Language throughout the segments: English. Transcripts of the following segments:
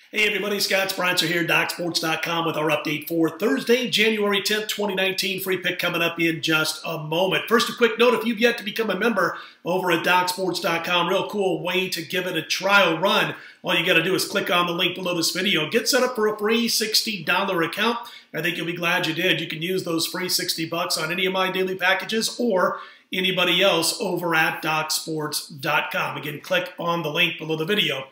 Hey everybody, Scott Spreitzer here, DocSports.com with our update for Thursday, January 10th, 2019. Free pick coming up in just a moment. First, a quick note, if you've yet to become a member over at DocSports.com, real cool way to give it a trial run. All you got to do is click on the link below this video. Get set up for a free $60 account. I think you'll be glad you did. You can use those free $60 on any of my daily packages or anybody else over at DocSports.com. Again, click on the link below the video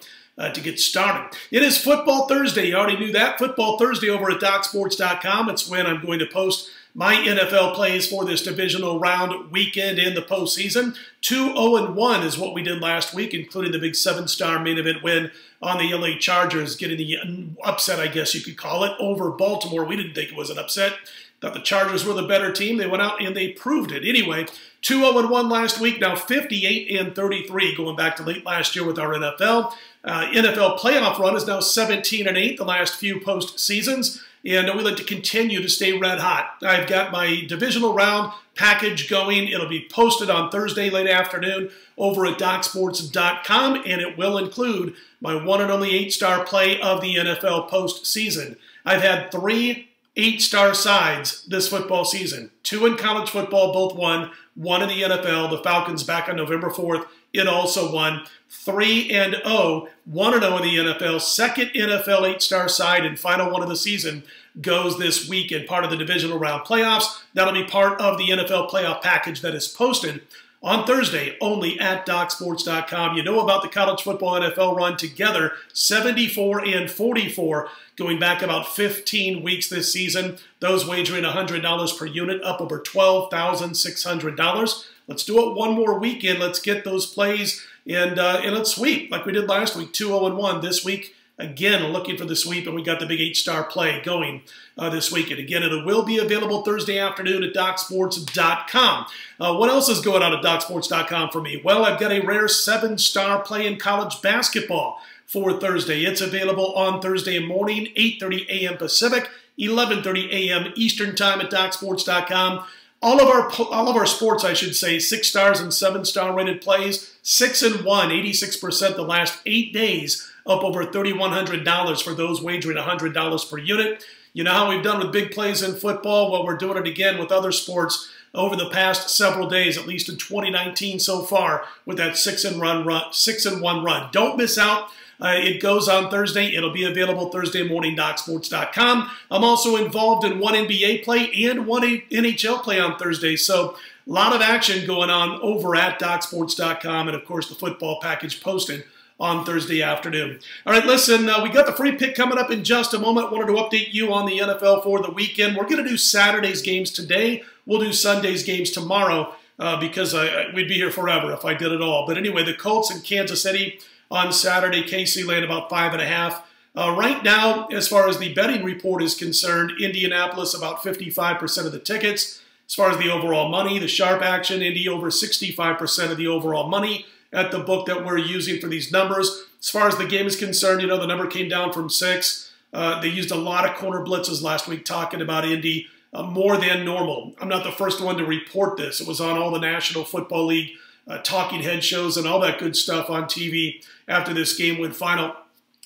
to get started. It is Football Thursday. You already knew that. Football Thursday over at DocSports.com. It's when I'm going to post my NFL plays for this divisional round weekend in the postseason. 2-0-1 is what we did last week, including the big 7-star main event win on the LA Chargers, getting the upset, I guess you could call it, over Baltimore. We didn't think it was an upset. Thought the Chargers were the better team. They went out and they proved it. Anyway, 2-0-1 last week, now 58-33, going back to late last year with our NFL. NFL playoff run is now 17-8 the last few postseasons, and we like to continue to stay red hot. I've got my divisional round package going. It'll be posted on Thursday late afternoon over at DocSports.com, and it will include my one and only 8-star play of the NFL postseason. I've had 3 8-star sides this football season. 2 in college football, both won. 1 in the NFL. The Falcons back on November 4th. It also won. 3-0, 1-0 in the NFL. Second NFL 8-star side and final one of the season goes this weekend. Part of the divisional round playoffs. That'll be part of the NFL playoff package that is posted on Thursday, only at DocSports.com. You know about the college football NFL run together, 74-44, going back about 15 weeks this season. Those wagering $100 per unit, up over $12,600. Let's do it one more weekend. Let's get those plays and let's sweep like we did last week, 2-0-1 this week. Again, looking for the sweep, and we got the big 8-star play going this weekend. Again, it will be available Thursday afternoon at DocSports.com. What else is going on at DocSports.com for me? Well, I've got a rare 7-star play in college basketball for Thursday. It's available on Thursday morning, 8:30 a.m. Pacific, 11:30 a.m. Eastern Time at DocSports.com. All of our sports, I should say, 6-stars and 7-star rated plays, 6-1, 86% the last 8 days, up over $3,100 for those wagering $100 per unit. You know how we've done with big plays in football? Well, we're doing it again with other sports over the past several days, at least in 2019 so far, with that 6-1 run. Don't miss out. It goes on Thursday. It'll be available Thursday morning, DocSports.com. I'm also involved in one NBA play and one NHL play on Thursday. So a lot of action going on over at DocSports.com, and, of course, the football package posted on Thursday afternoon. All right, listen, we got the free pick coming up in just a moment. Wanted to update you on the NFL for the weekend. We're going to do Saturday's games today. We'll do Sunday's games tomorrow because we'd be here forever if I did it all. But anyway, the Colts in Kansas City on Saturday. KC laying about 5.5. Right now, as far as the betting report is concerned, Indianapolis about 55% of the tickets. As far as the overall money, the sharp action, Indy over 65% of the overall money at the book that we're using for these numbers. As far as the game is concerned, you know, the number came down from 6. They used a lot of corner blitzes last week talking about Indy, more than normal. I'm not the first one to report this. It was on all the National Football League talking head shows and all that good stuff on TV after this game went final.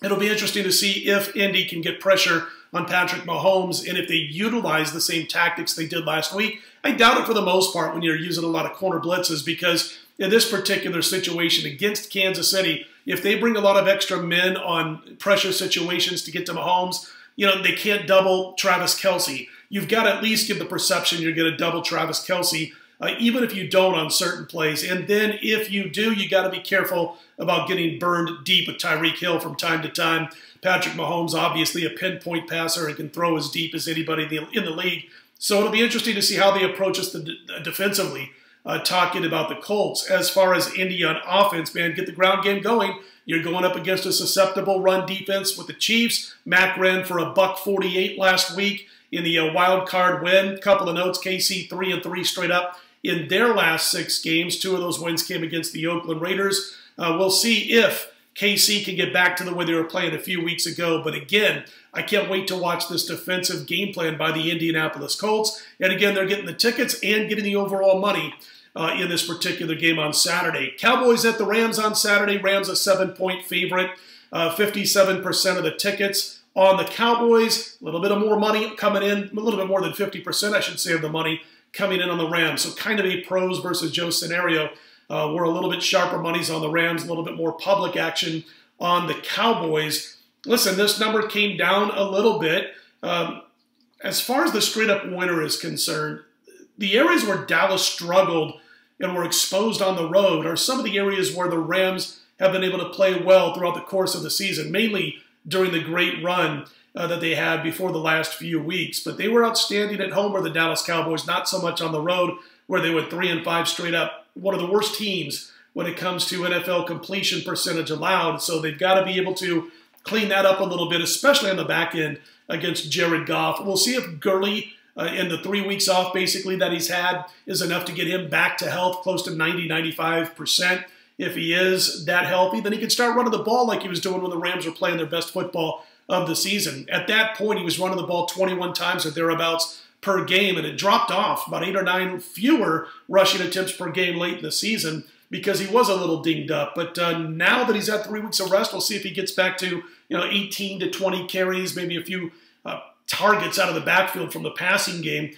It'll be interesting to see if Indy can get pressure on Patrick Mahomes and if they utilize the same tactics they did last week. I doubt it for the most part when you're using a lot of corner blitzes, because in this particular situation against Kansas City, if they bring a lot of extra men on pressure situations to get to Mahomes, you know, they can't double Travis Kelce. You've got to at least give the perception you're going to double Travis Kelce, even if you don't on certain plays. And then if you do, you got to be careful about getting burned deep with Tyreek Hill from time to time. Patrick Mahomes, obviously a pinpoint passer and can throw as deep as anybody in the league. So it'll be interesting to see how they approach us defensively, talking about the Colts. As far as Indy on offense, man, get the ground game going. You're going up against a susceptible run defense with the Chiefs. Mack ran for $148 last week in the wild card win. Couple of notes, KC 3-3 straight up in their last 6 games. 2 of those wins came against the Oakland Raiders. We'll see if KC can get back to the way they were playing a few weeks ago. But again, I can't wait to watch this defensive game plan by the Indianapolis Colts. And again, they're getting the tickets and getting the overall money in this particular game on Saturday. Cowboys at the Rams on Saturday. Rams a 7-point favorite. 57% of the tickets on the Cowboys. A little bit of more money coming in, a little bit more than 50%, I should say, of the money coming in on the Rams. So kind of a pros versus Joe scenario. We're a little bit sharper monies on the Rams, a little bit more public action on the Cowboys. Listen, this number came down a little bit. As far as the straight-up winner is concerned, the areas where Dallas struggled and were exposed on the road are some of the areas where the Rams have been able to play well throughout the course of the season, mainly during the great run that they had before the last few weeks. But they were outstanding at home, or the Dallas Cowboys, not so much on the road, where they went 3-5 straight up. One of the worst teams when it comes to NFL completion percentage allowed. So they've got to be able to clean that up a little bit, especially on the back end against Jared Goff. We'll see if Gurley, in the 3 weeks off basically that he's had, is enough to get him back to health, close to 90-95%. If he is that healthy, then he can start running the ball like he was doing when the Rams were playing their best football of the season. At that point, he was running the ball 21 times or thereabouts per game, and it dropped off, about 8 or 9 fewer rushing attempts per game late in the season because he was a little dinged up. But now that he's had 3 weeks of rest, we'll see if he gets back to 18 to 20 carries, maybe a few targets out of the backfield from the passing game.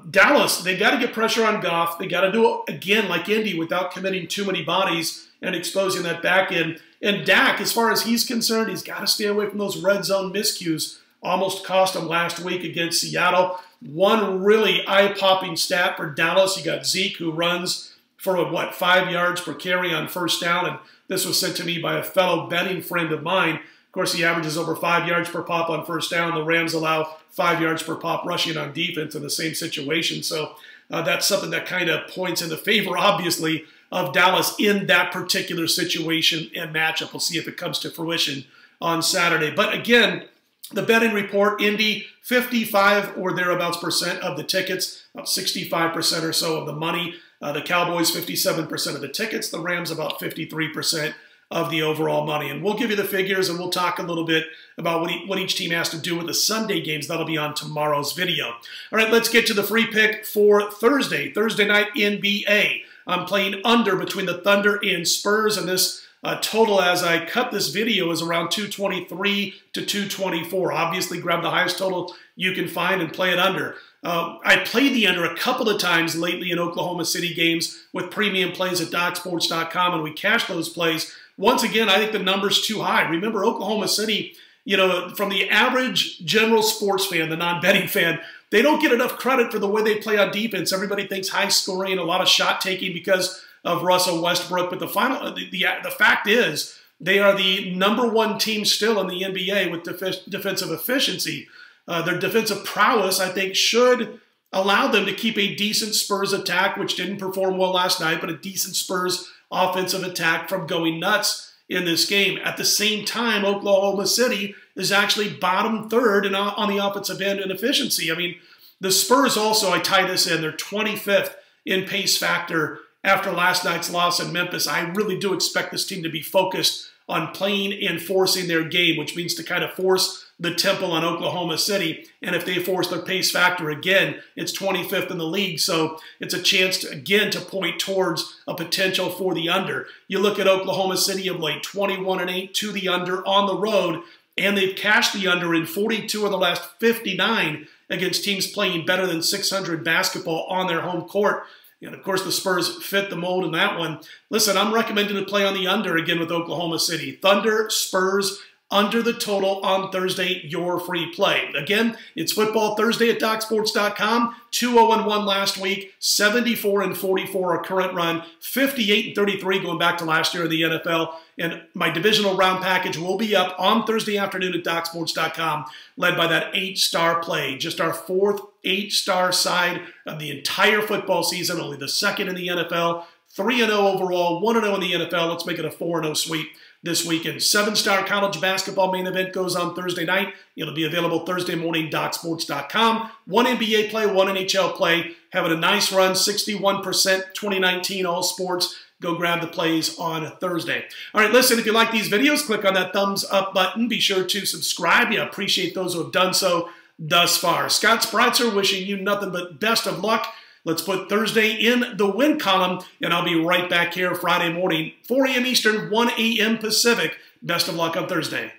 Dallas, they got to get pressure on Goff. They got to do it again like Indy without committing too many bodies and exposing that back end. And Dak, as far as he's concerned, he's got to stay away from those red zone miscues. Almost cost him last week against Seattle. One really eye-popping stat for Dallas, you got Zeke, who runs for, 5 yards per carry on first down, and this was sent to me by a fellow betting friend of mine. Of course, he averages over 5 yards per pop on first down. The Rams allow 5 yards per pop rushing on defense in the same situation. So that's something that kind of points in the favor, obviously, of Dallas in that particular situation and matchup. We'll see if it comes to fruition on Saturday. But again, the betting report, Indy, 55 or thereabouts percent of the tickets, about 65% or so of the money. The Cowboys, 57% of the tickets. The Rams, about 53% of the overall money. And we'll give you the figures, and we'll talk a little bit about what each team has to do with the Sunday games. That'll be on tomorrow's video. All right, let's get to the free pick for Thursday. Thursday night NBA. I'm playing under between the Thunder and Spurs, and this total as I cut this video is around 223 to 224. Obviously, grab the highest total you can find and play it under. I played the under a couple of times lately in Oklahoma City games with premium plays at DocSports.com, and we cashed those plays. Once again, I think the number's too high. Remember, Oklahoma City, from the average general sports fan, the non-betting fan, they don't get enough credit for the way they play on defense. Everybody thinks high scoring, a lot of shot taking because of Russell Westbrook. But the fact is, they are the #1 team still in the NBA with defensive efficiency. Their defensive prowess, I think, should allow them to keep a decent Spurs attack, which didn't perform well last night, but a decent Spurs offensive attack from going nuts in this game. At the same time, Oklahoma City is actually bottom third on the offensive end in efficiency. I mean, the Spurs also, I tie this in, they're 25th in pace factor after last night's loss in Memphis. I really do expect this team to be focused on playing and forcing their game, which means to kind of force the tempo on Oklahoma City. And if they force their pace factor again, it's 25th in the league. So it's a chance to, again, to point towards a potential for the under. You look at Oklahoma City of late, 21-8 to the under on the road, and they've cashed the under in 42 of the last 59 against teams playing better than 600 basketball on their home court. And, of course, the Spurs fit the mold in that one. Listen, I'm recommending to play on the under again with Oklahoma City. Thunder, Spurs, under the total on Thursday, your free play. Again, it's Football Thursday at DocSports.com. 2-0-1 last week, 74-44 our current run, 58-33 going back to last year in the NFL. And my divisional round package will be up on Thursday afternoon at DocSports.com, led by that 8-star play. Just our 4th 8-star side of the entire football season, only the 2nd in the NFL. 3-0 overall, 1-0 in the NFL. Let's make it a 4-0 sweep this weekend. 7-star college basketball main event goes on Thursday night. It'll be available Thursday morning, DocSports.com. 1 NBA play, 1 NHL play. Having a nice run, 61% 2019 all sports. Go grab the plays on Thursday. All right, listen, if you like these videos, click on that thumbs up button. Be sure to subscribe. I appreciate those who have done so thus far. Scott Spreitzer wishing you nothing but best of luck Let's put Thursday in the win column, and I'll be right back here Friday morning, 4 a.m. Eastern, 1 a.m. Pacific. Best of luck on Thursday.